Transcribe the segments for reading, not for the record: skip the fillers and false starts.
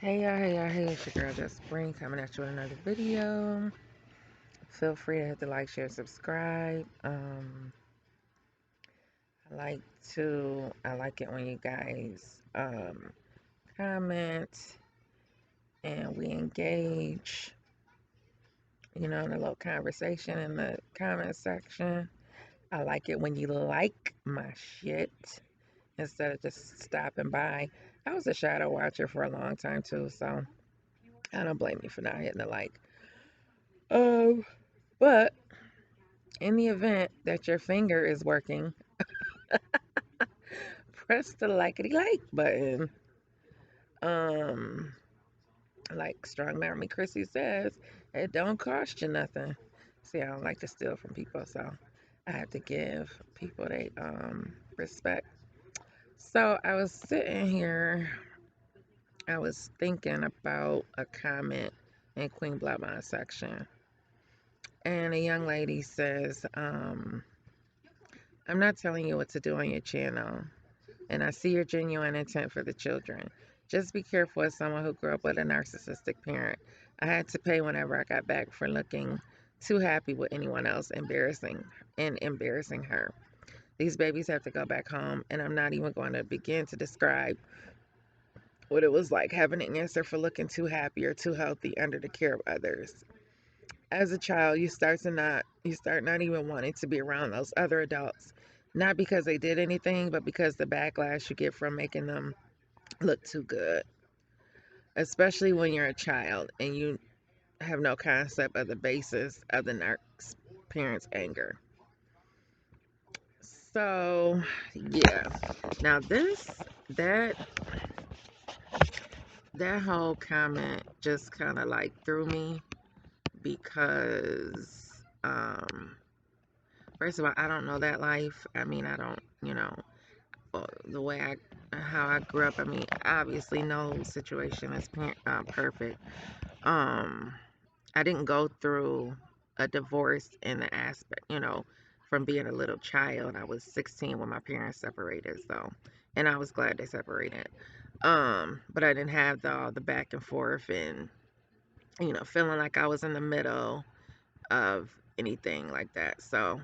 Hey, it's your girl Just Spring coming at you with another video. Feel free to hit the like, share, subscribe. I like it when you guys comment and we engage, in a little conversation in the comment section. I like it when you like my shit instead of just stopping by. I was a shadow watcher for a long time too, so I don't blame you for not hitting the like. Um, but in the event that your finger is working, press the likety like button. Um, like Strong Memory Chrissy says, it don't cost you nothing. See, I don't like to steal from people, so I have to give people they respect. So I was sitting here, I was thinking about a comment in Queen Bloodline section, and a young lady says, "I'm not telling you what to do on your channel. And I see your genuine intent for the children. Just be careful as someone who grew up with a narcissistic parent. I had to pay whenever I got back for looking too happy with anyone else, embarrassing her. These babies have to go back home, and I'm not even going to begin to describe what it was like having an answer for looking too happy or too healthy under the care of others. As a child, you start not even wanting to be around those other adults, not because they did anything, but because the backlash you get from making them look too good, especially when you're a child and you have no concept of the basis of the narc's parents' anger. So, yeah. Now that that whole comment just kind of like threw me because first of all, I don't know that life. I mean, I don't, the way how I grew up. I mean, obviously no situation is perfect. Um I didn't go through a divorce in the aspect, from being a little child. I was 16 when my parents separated, so, and I was glad they separated. But I didn't have all the back and forth and, feeling like I was in the middle of anything like that. So,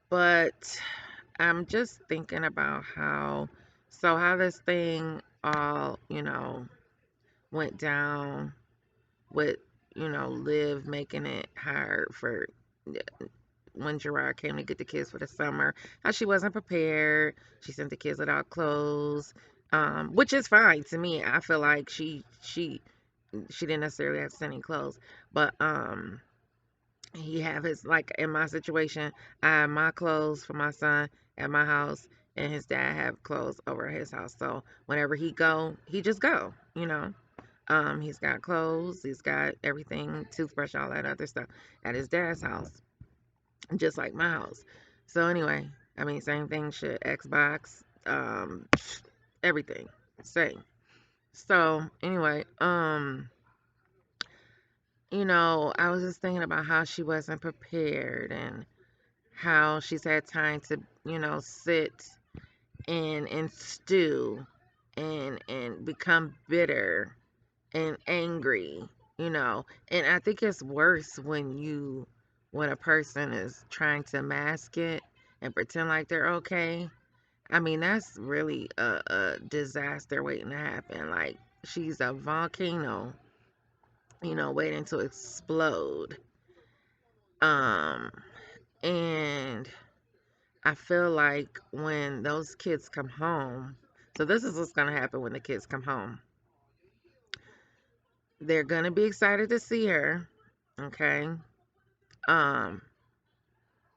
but I'm just thinking about how this thing all, went down with, Liv making it hard for when Gerard came to get the kids for the summer, how she wasn't prepared. She sent the kids without clothes, which is fine to me. I feel like she didn't necessarily have to send any clothes, but he have his, like in my situation, I have my clothes for my son at my house, and his dad have clothes over at his house. So whenever he go, he just go. He's got clothes, he's got everything, toothbrush, all that other stuff at his dad's house, just like my house. So anyway, I mean, same thing, shit, Xbox, everything, same. So anyway, I was just thinking about how she wasn't prepared and how she's had time to, sit and stew and become bitter and angry, and I think it's worse when a person is trying to mask it and pretend like they're okay. I mean, that's really a disaster waiting to happen. Like, she's a volcano, waiting to explode. Um, and I feel like when those kids come home, so this is what's gonna happen when the kids come home. They're gonna be excited to see her, okay? Um,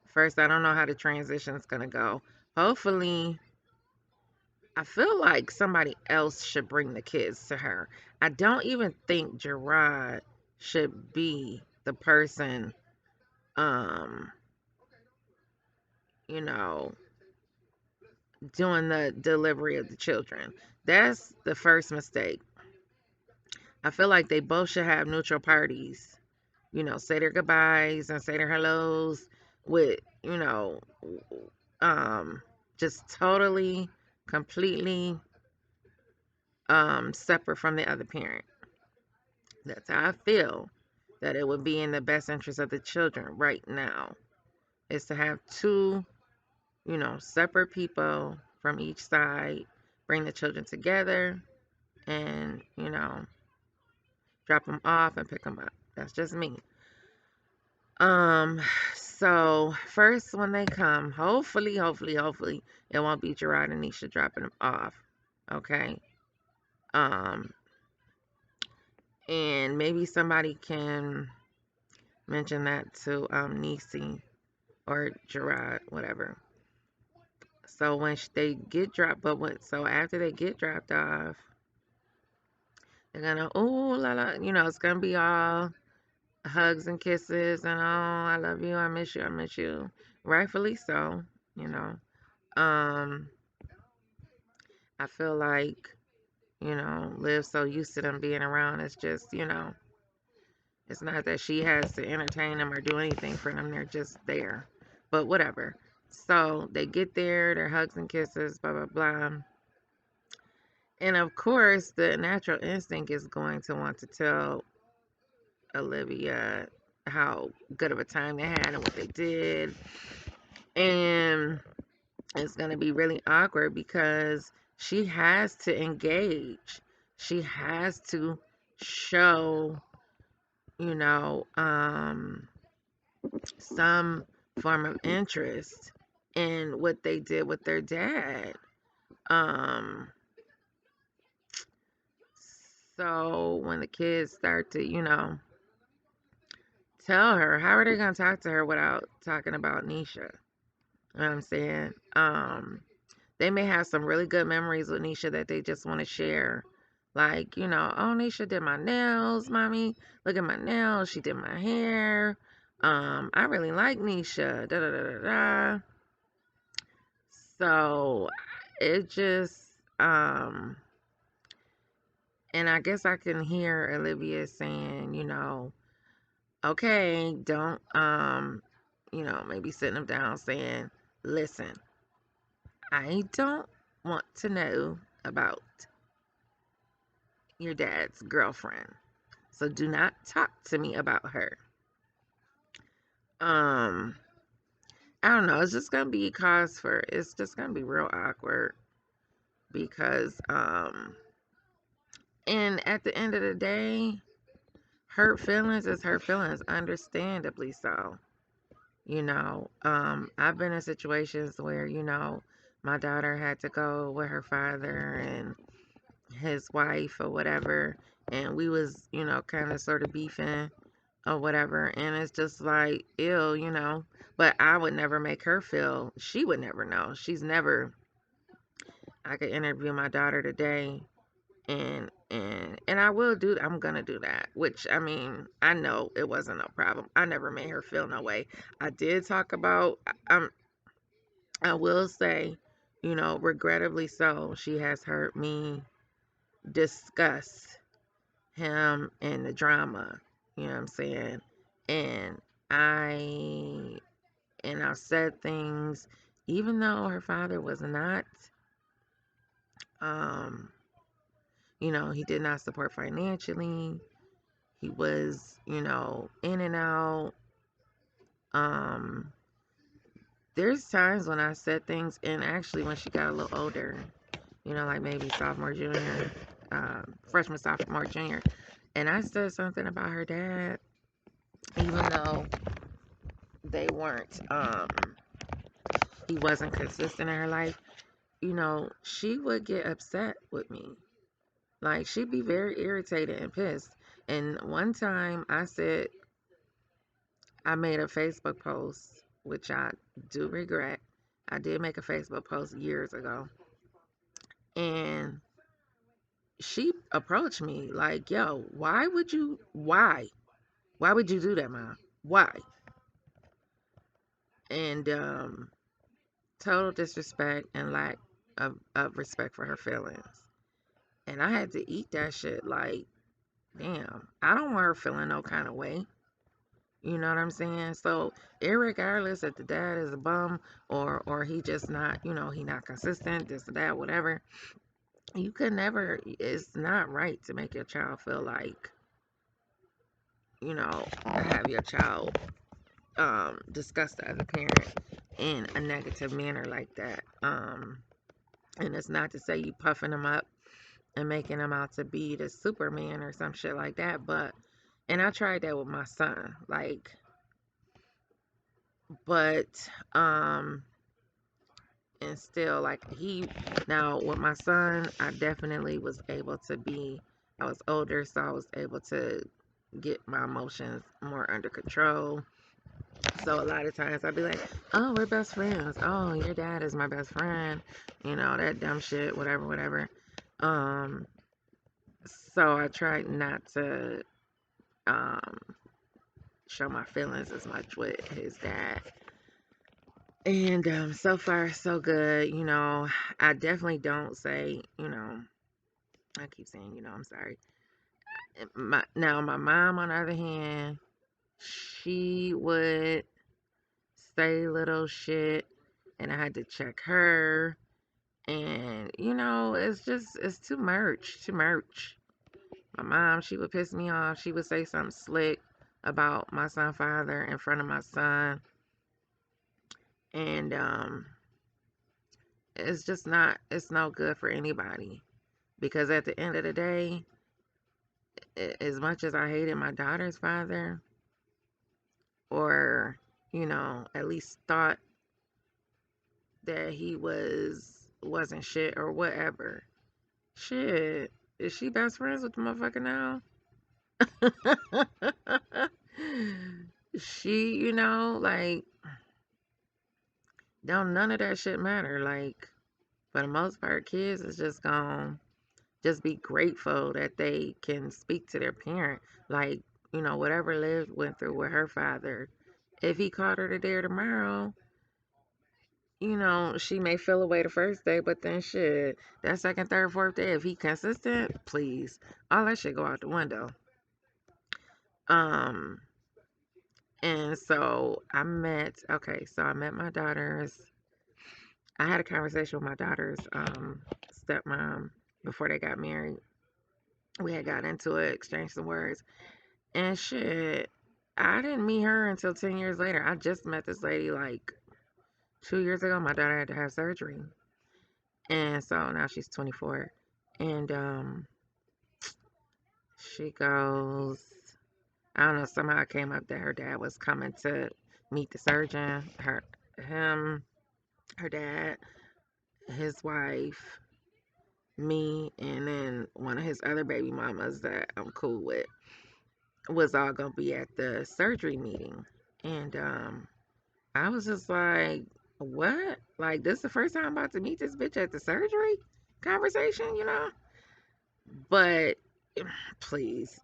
First, I don't know how the transition is gonna go. Hopefully, I feel like somebody else should bring the kids to her. I don't even think Gerard should be the person, um, you know, doing the delivery of the children. That's the first mistake. I feel like they both should have neutral parties. Say their goodbyes and say their hellos with, um, just totally, completely separate from the other parent. That's how I feel that it would be in the best interest of the children right now is to have two, separate people from each side, bring the children together and, drop them off and pick them up. That's just me. Um, so first when they come, hopefully, it won't be Gerard and Nisha dropping them off. Okay. Um, and maybe somebody can mention that to Nisi or Gerard, whatever. So when they get dropped, so after they get dropped off, they're gonna ooh la la, it's gonna be all hugs and kisses and oh I love you, I miss you, I miss you. Rightfully so, you know. Um, I feel like, Liv's so used to them being around. It's just, it's not that she has to entertain them or do anything for them. They're just there. But whatever. So they get there, their hugs and kisses, blah, blah, blah. And of course, the natural instinct is going to want to tell Olivia how good of a time they had and what they did. And it's going to be really awkward because she has to engage. She has to show, you know, um, some form of interest in what they did with their dad. Um, so when the kids start to, tell her, how are they going to talk to her without talking about Nisha? You know what I'm saying? They may have some really good memories with Nisha that they just want to share. Like, oh, Nisha did my nails, mommy. Look at my nails. She did my hair. I really like Nisha. Da da da da da. So it just, and I guess I can hear Olivia saying, okay, don't, maybe sitting them down saying, listen, I don't want to know about your dad's girlfriend. So do not talk to me about her. Um, I don't know. It's just gonna be it's just gonna be real awkward because and at the end of the day, hurt feelings is hurt feelings, understandably so. I've been in situations where, my daughter had to go with her father and his wife or whatever, and we was, kind of sort of beefing or whatever, and it's just like, ew, but I would never make her feel, she would never know. I could interview my daughter today and I'm gonna do that, which I mean, I know it wasn't no problem. I never made her feel no way. I did talk about, I will say, regrettably so, she has heard me discuss him and the drama, you know what I'm saying? And I I've said things, even though her father was not, um, he did not support financially. He was, in and out. Um, there's times when I said things, and actually when she got a little older, like maybe sophomore, junior, freshman, sophomore, junior, and I said something about her dad, even though they weren't, he wasn't consistent in her life. She would get upset with me. Like, she'd be very irritated and pissed. And one time I made a Facebook post, which I do regret. I did make a Facebook post years ago. And she approached me like, yo, why? Why would you do that, Mom? Why? And total disrespect and lack of respect for her feelings. And I had to eat that shit like, damn, I don't want her feeling no kind of way. You know what I'm saying? So, irregardless if the dad is a bum or he just not, he not consistent, this or that, whatever. You could never, it's not right to make your child feel like, have your child discuss the other parent in a negative manner like that. And it's not to say you puffing them up and making them out to be the Superman or some shit like that, but and I tried that with my son, like, but and still, like, now with my son, I definitely was able to be, I was older, so I was able to get my emotions more under control. So a lot of times I'd be like, oh, we're best friends. Oh, your dad is my best friend. That dumb shit, whatever, whatever. Um, so I tried not to um, show my feelings as much with his dad. And so far, so good. I definitely don't say, I keep saying, I'm sorry. Now, my mom, on the other hand, she would say little shit, and I had to check her. And, it's too much, too much. My mom, she would piss me off. She would say something slick about my son father in front of my son. And it's just not, it's no good for anybody. Because at the end of the day, as much as I hated my daughter's father, or, at least thought that he wasn't shit or whatever. Shit. Is she best friends with the motherfucker now? She, like, don't none of that shit matter. Like, for the most part, kids is just gonna just be grateful that they can speak to their parent. Like, whatever Liv went through with her father. If he caught her today or tomorrow, she may feel away the first day, but then shit, that second, third, fourth day, if he consistent, please, all that shit go out the window. Um, and so I met my daughters. I had a conversation with my daughter's stepmom before they got married. We had got into it, exchanged some words, and shit. I didn't meet her until 10 years later. I just met this lady like 2 years ago. My daughter had to have surgery. And so now she's 24. And she goes, I don't know, somehow it came up that her dad was coming to meet the surgeon. Him, her dad, his wife, me, and then one of his other baby mamas that I'm cool with was all gonna be at the surgery meeting. And I was just like, what? Like, this is the first time I'm about to meet this bitch at the surgery conversation? But please,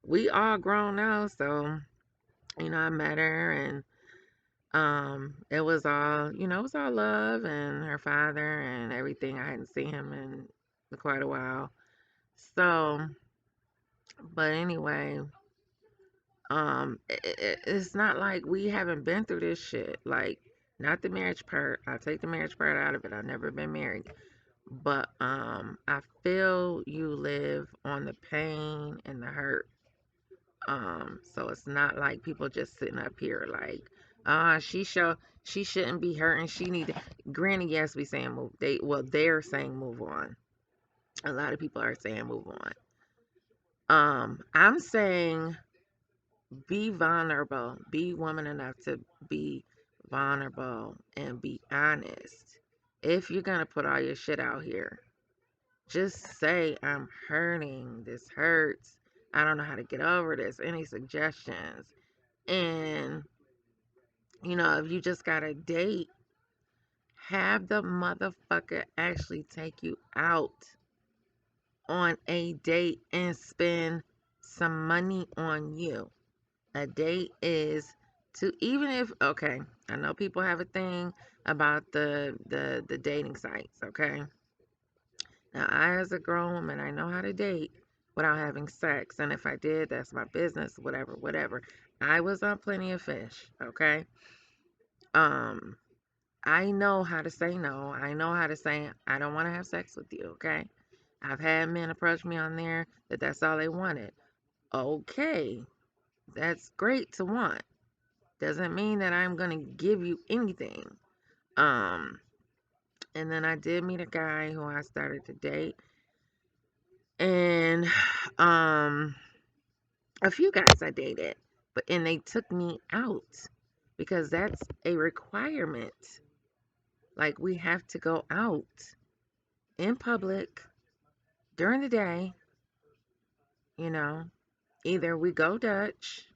we all grown now, so I met her, and it was all love, and her father and everything. I hadn't seen him in quite a while. So, but anyway, it's not like we haven't been through this shit. Like, not the marriage part. I take the marriage part out of it. I've never been married. But I feel you live on the pain and the hurt. So it's not like people just sitting up here like, she shouldn't be hurting. She need to. Granny, yes, we saying move. They're saying move on. A lot of people are saying move on. I'm saying be vulnerable. Be woman enough to be vulnerable and be honest. If you're gonna put all your shit out here, just say I'm hurting. This hurts. I don't know how to get over this. Any suggestions? And, if you just got a date, have the motherfucker actually take you out on a date and spend some money on you. A date is to, even if, okay, I know people have a thing about the dating sites, okay? Now, I, as a grown woman, I know how to date without having sex. And if I did, that's my business, whatever, whatever. I was on Plenty of Fish, okay? Um, I know how to say no. I know how to say I don't want to have sex with you, okay? I've had men approach me on there that that's all they wanted. Okay, that's great to want. Doesn't mean that I'm going to give you anything. Um and then I did meet a guy who I started to date, and um a few guys I dated, and they took me out because that's a requirement. Like, we have to go out in public during the day, you know. Either we go Dutch,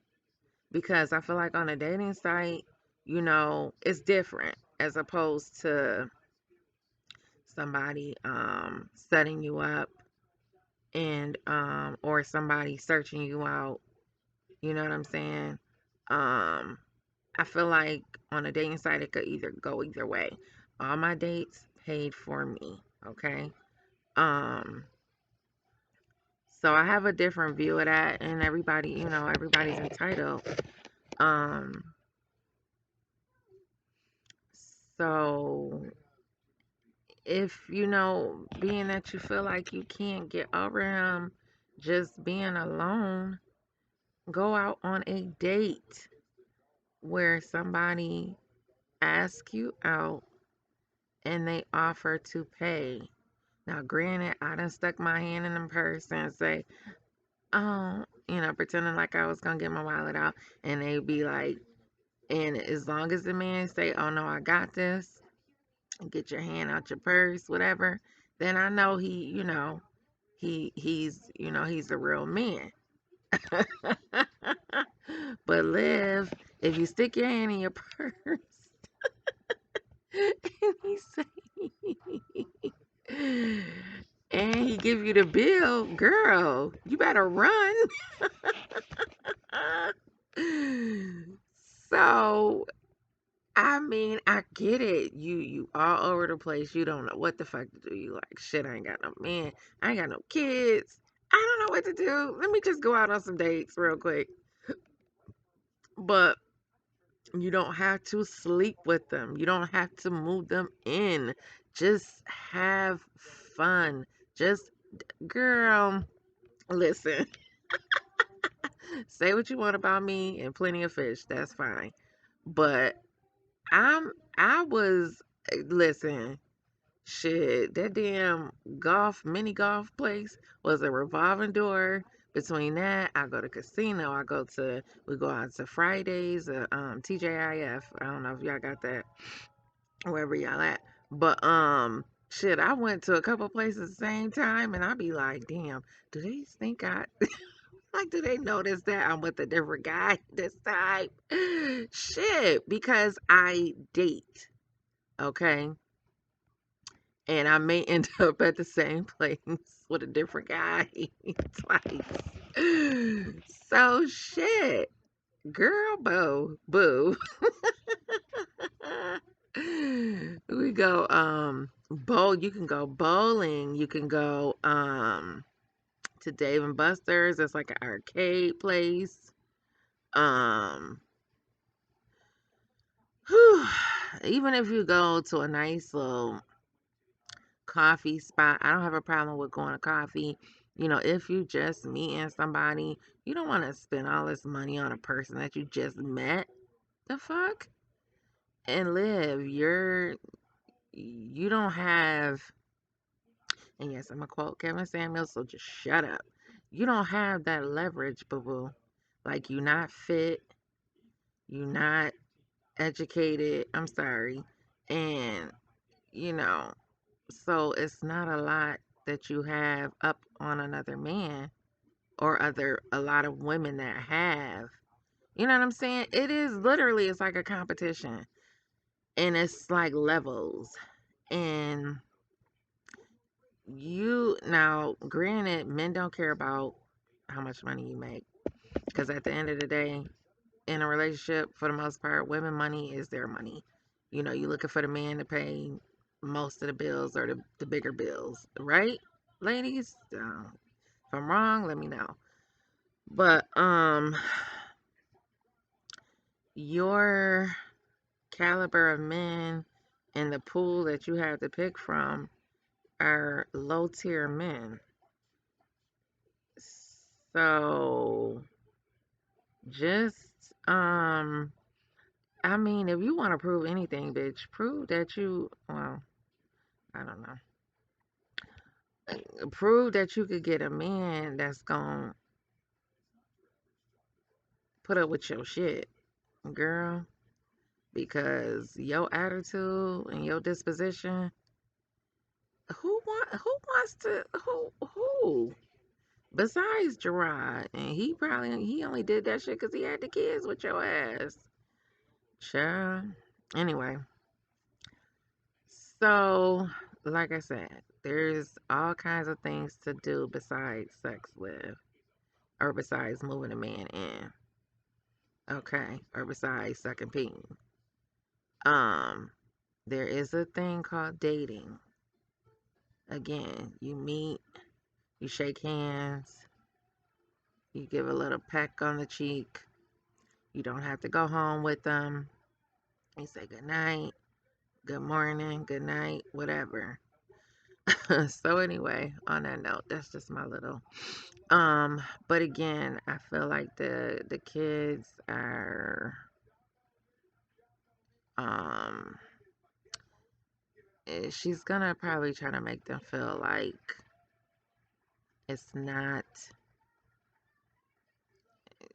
because I feel like on a dating site, it's different as opposed to somebody setting you up, and or somebody searching you out, you know what I'm saying? Um I feel like on a dating site it could either go either way. All my dates paid for me, okay? Um so I have a different view of that, and everybody, everybody's entitled. Um so if being that you feel like you can't get over him just being alone, go out on a date where somebody asks you out and they offer to pay. Now, granted, I done stuck my hand in the purse and say, oh, pretending like I was gonna get my wallet out, and they be like, and as long as the man say, oh no, I got this, and get your hand out your purse, whatever, then I know he's a real man. But live, if you stick your hand in your purse and he say and he give you the bill, girl, you better run. So, I mean, I get it. You all over the place. You don't know what the fuck to do. You like, shit, I ain't got no man. I ain't got no kids. I don't know what to do. Let me just go out on some dates real quick. But you don't have to sleep with them. You don't have to move them in. Just have fun. Just, girl, listen. Say what you want about me and plenty of fish. That's fine. But I was, listen, shit, that damn mini golf place was a revolving door. Between that, I go to casino. We go out to Fridays, TJIF. I don't know if y'all got that, wherever y'all at. But, shit, I went to a couple places at the same time, and I be like, damn, do they think like, do they notice that I'm with a different guy this time? Shit, because I date, okay? And I may end up at the same place with a different guy twice. So shit, girl, boo. We go you can go bowling, you can go to Dave and Buster's. It's like an arcade place. Um whew, even if you go to a nice little coffee spot, I don't have a problem with going to coffee. If you just meeting somebody, you don't want to spend all this money on a person that you just met. The fuck? And live, you don't have, and yes, I'm gonna quote Kevin Samuels, so just shut up. You don't have that leverage, boo boo. Like, you not fit, you not educated. I'm sorry. And, you know, so it's not a lot that you have up on another man, or a lot of women that have. You know what I'm saying? It is literally, it's like a competition, and it's like levels. And now, granted, men don't care about how much money you make, because at the end of the day, in a relationship, for the most part, women money is their money. You're looking for the man to pay most of the bills, or the bigger bills, right, ladies? If I'm wrong, let me know. But your caliber of men And the pool that you have to pick from are low tier men. So just I mean, if you want to prove anything, bitch, prove that you, well, I don't know. Prove that you could get a man that's going to put up with your shit, girl, because your attitude and your disposition, who wants to who besides Gerard, and he only did that shit because he had the kids with your ass, child. Anyway, so like I said, there's all kinds of things to do besides sex with, or besides moving a man in, okay, or besides sucking pee. Um, there is a thing called dating. Again, you meet, you shake hands, you give a little peck on the cheek. You don't have to go home with them. You say good night, good morning, good night, whatever. So anyway, on that note, that's just my little but again, I feel like the kids are um she's gonna probably try to make them feel like it's not,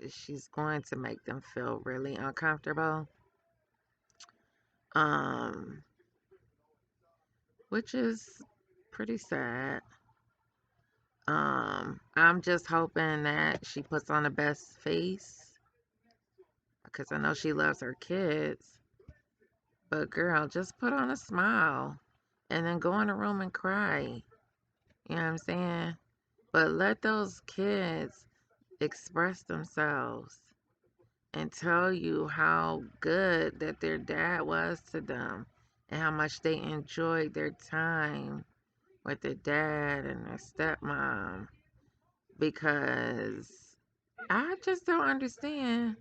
she's going to make them feel really uncomfortable, um which is pretty sad. I'm just hoping that she puts on the best face because I know she loves her kids. But girl, just put on a smile and then go in a room and cry. You know what I'm saying? But let those kids express themselves and tell you how good that their dad was to them and how much they enjoyed their time with their dad and their stepmom, because I just don't understand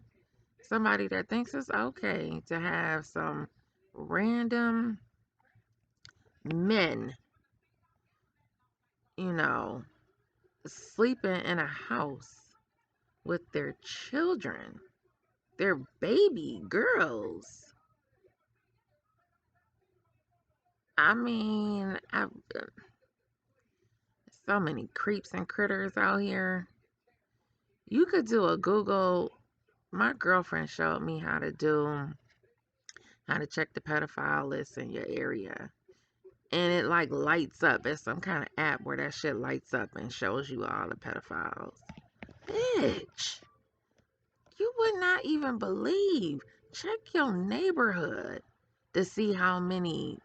somebody that thinks it's okay to have some random men, you know, sleeping in a house with their children, their baby girls. I mean, so many creeps and critters out here. You could do a Google. My girlfriend showed me how to check the pedophile list in your area. And it like lights up. It's some kind of app where that shit lights up and shows you all the pedophiles. Bitch, you would not even believe. Check your neighborhood to see how many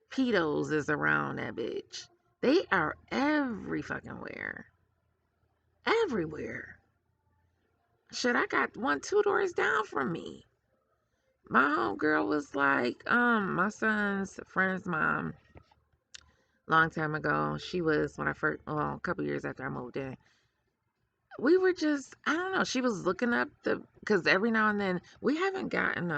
pedos is around that bitch. They are every fucking where. Everywhere. Shit, I got one, two doors down from me. My homegirl was like, my son's friend's mom, long time ago. She was when I first, well, a couple years after I moved in. We were just, I don't know. She was looking up because every now and then we haven't gotten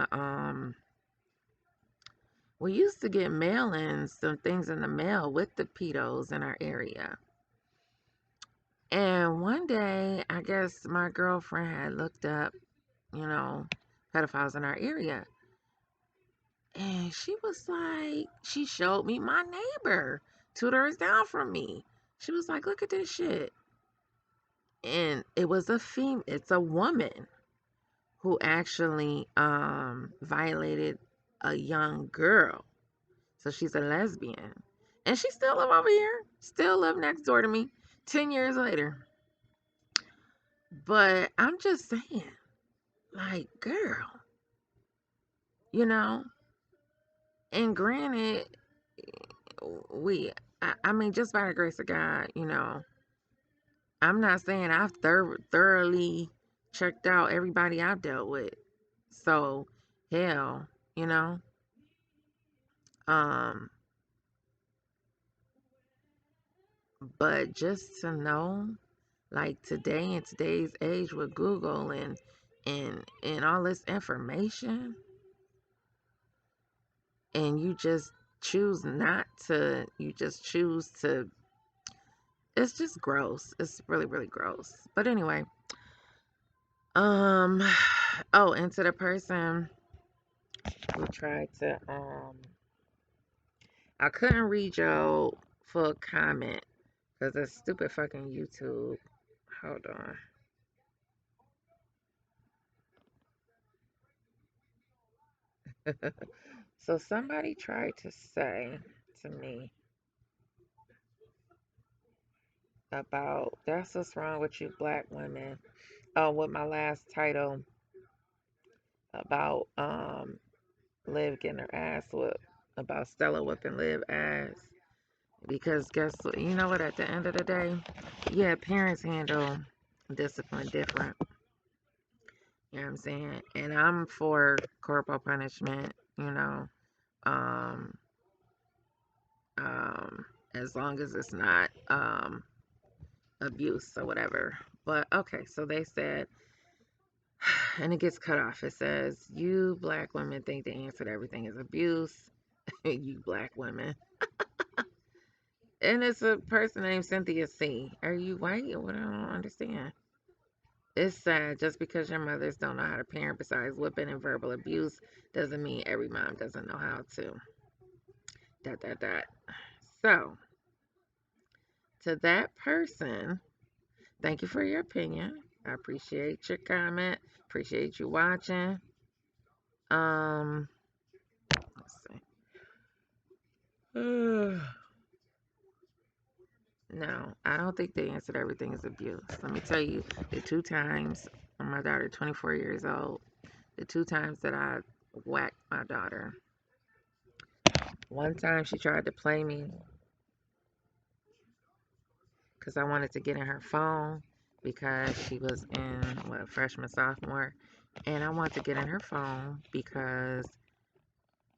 we used to get mail-ins, some things in the mail with the pedos in our area. And one day, I guess my girlfriend had looked up, you know, pedophiles in our area. And she was like, she showed me my neighbor, two doors down from me. She was like, look at this shit. And it was it's a woman who actually violated a young girl. So she's a lesbian. And she still live over here. Still live next door to me 10 years later. But I'm just saying, like, girl, you know? And granted, we, I mean, just by the grace of God, I'm not saying I've thoroughly checked out everybody I've dealt with. So, hell, you know? Um, but just to know, like today in today's age with Google and all this information, and you just choose not to, you just choose to, it's just gross. It's really, really gross. But anyway, um, oh, and to the person who tried to, I couldn't read your full comment because it's stupid fucking YouTube. Hold on. So somebody tried to say to me about that's what's wrong with you black women. Oh, with my last title about Liv getting her ass whipped, about Stella whipping Liv ass. Because guess what? You know what? At the end of the day, yeah, parents handle discipline different. You know what I'm saying? And I'm for corporal punishment. You know, um, um, as long as it's not abuse or whatever. But okay, so they said, and it gets cut off. It says, "You black women think the answer to everything is abuse." You black women. And it's a person named Cynthia C. Are you white? What I don't understand. It's sad just because your mothers don't know how to parent besides whipping and verbal abuse doesn't mean every mom doesn't know how to. Dot dot dot. So to that person, thank you for your opinion. I appreciate your comment. Appreciate you watching. Um, let's see. No, I don't think the answer to everything is abuse. Let me tell you, the two times my daughter, 24 years old, the two times that I whacked my daughter. One time she tried to play me because I wanted to get in her phone because she was in what, freshman, sophomore, and I wanted to get in her phone because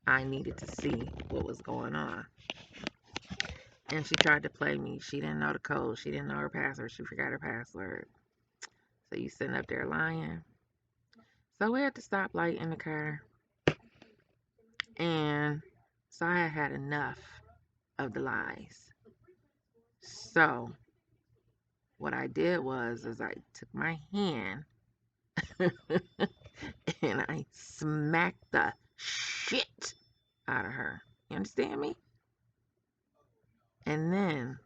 I needed to see what was going on. And she tried to play me. She didn't know the code. She didn't know her password. She forgot her password. So you sitting up there lying. So we had to stop light in the car. And so I had had enough of the lies. So what I did was is I took my hand and I smacked the shit out of her. You understand me? And then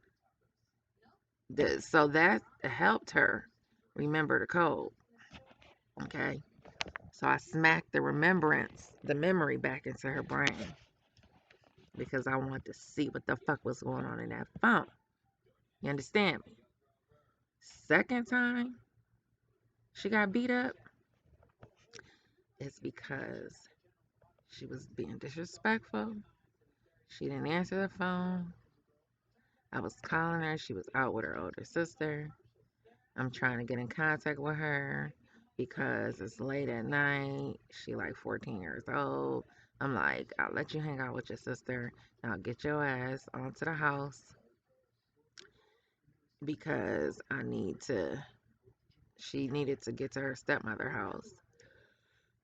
so that helped her remember the code. Okay. So I smacked the memory back into her brain because I wanted to see what the fuck was going on in that phone. You understand me? Second time she got beat up, it's because she was being disrespectful. She didn't answer the phone. I was calling her. She was out with her older sister. I'm trying to get in contact with her because it's late at night. She like 14 years old. I'm like, I'll let you hang out with your sister. Now get your ass onto the house because she needed to get to her stepmother house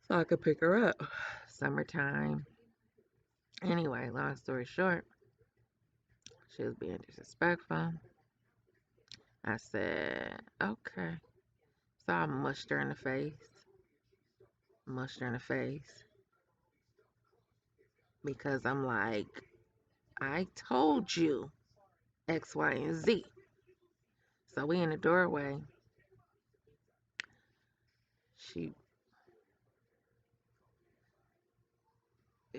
so I could pick her up. Summertime. Anyway, long story short, she was being disrespectful. I said, okay. So I mushed her in the face. Mushed her in the face. Because I'm like, I told you X, Y, and Z. So we in the doorway. She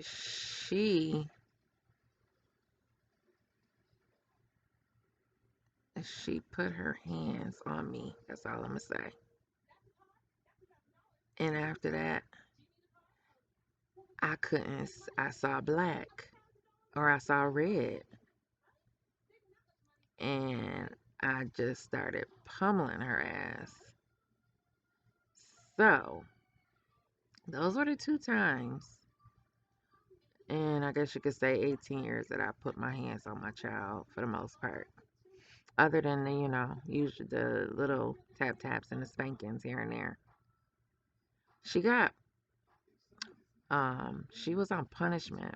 she she put her hands on me. That's all I'm gonna say. And after that, I couldn't. I saw black or I saw red, and I just started pummeling her ass. So those were the two times, and I guess you could say 18 years that I put my hands on my child for the most part. Other than the, usually the little tap taps and the spankings here and there. She got, she was on punishment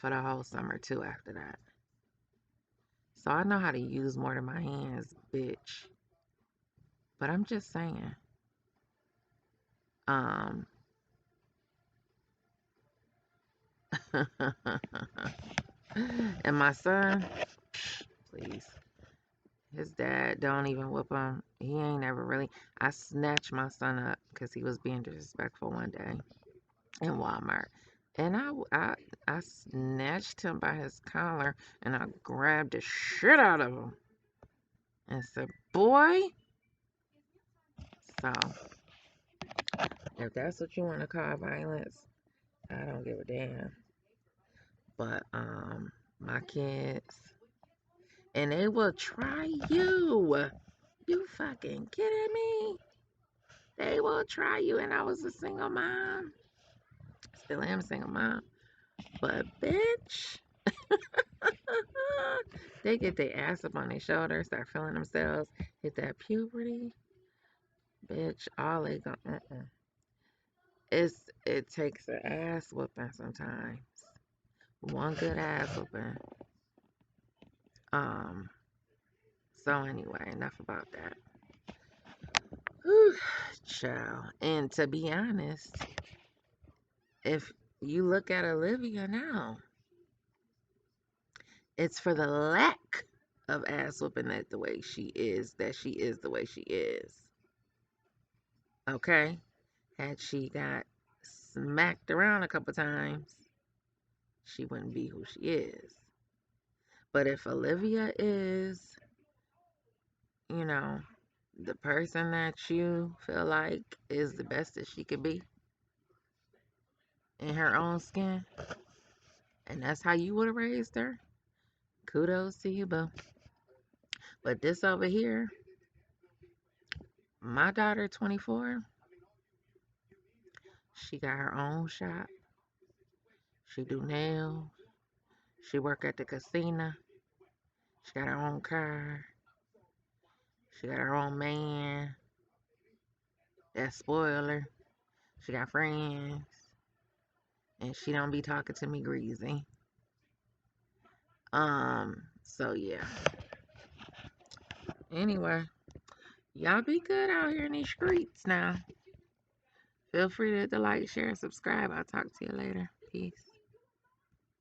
for the whole summer too after that. So I know how to use more than my hands, bitch. But I'm just saying. Um and my son, please. His dad don't even whoop him. He ain't ever really. I snatched my son up because he was being disrespectful one day in Walmart. And I snatched him by his collar and I grabbed the shit out of him and said, "Boy." So if that's what you want to call violence, I don't give a damn. But my kids, and they will try you. You fucking kidding me? They will try you. And I was a single mom. Still am a single mom. But bitch, they get their ass up on their shoulders, start feeling themselves, hit that puberty. Bitch, all they go, it takes an ass whooping sometimes. One good ass whooping. Um. So anyway, enough about that. Whew, child. And to be honest, if you look at Olivia now, it's for the lack of ass whooping that the way she is, that she is the way she is. Okay? Had she got smacked around a couple times, she wouldn't be who she is. But if Olivia is, you know, the person that you feel like is the best that she could be in her own skin, and that's how you would have raised her, kudos to you, boo. But this over here, my daughter, 24, she got her own shop. She do nails. She work at the casino. She got her own car. She got her own man. That spoil her. She got friends. And she don't be talking to me greasy. So yeah. Anyway, y'all be good out here in these streets now. Feel free to hit the like, share, and subscribe. I'll talk to you later. Peace.